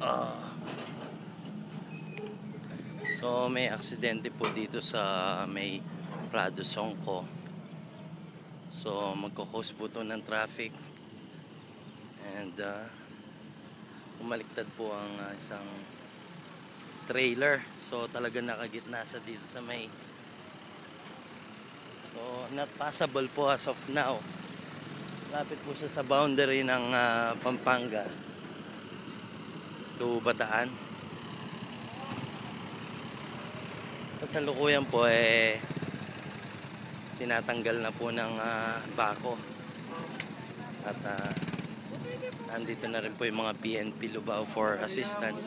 Ah. So may aksidente po dito sa may Prado Songco. So magkakos po to ng traffic. And umaliktad po ang isang trailer. So talaga nakagitna sa dito sa may. So not passable po as of now. Lapit po siya sa boundary ng Pampanga to Bataan. Kasalukuyan po tinatanggal na po ng bako. At andito na rin po yung mga PNP Lubao for assistance.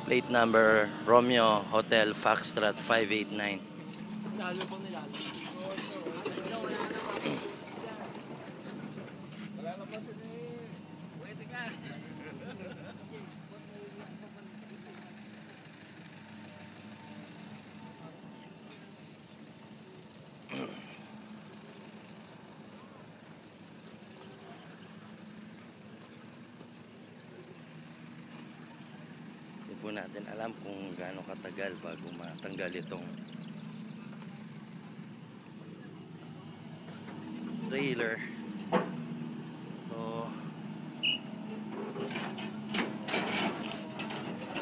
Plate number Romeo Hotel Foxtrot 589. Lalo pang nilalo. Wala na pa sila eh. Pwede ka. Hindi po natin alam kung gaano katagal bago matanggal itong trailer. So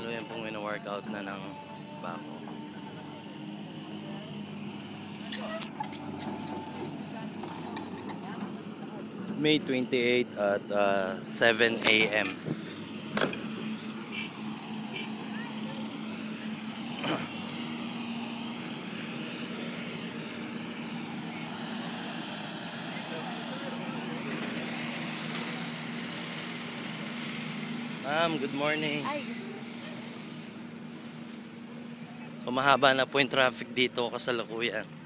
yan pong wino-workout na ng bako. May 28 at 7 AM. Ma'am, good morning. Ay, Mahaba na po yung traffic dito kasalukuyan.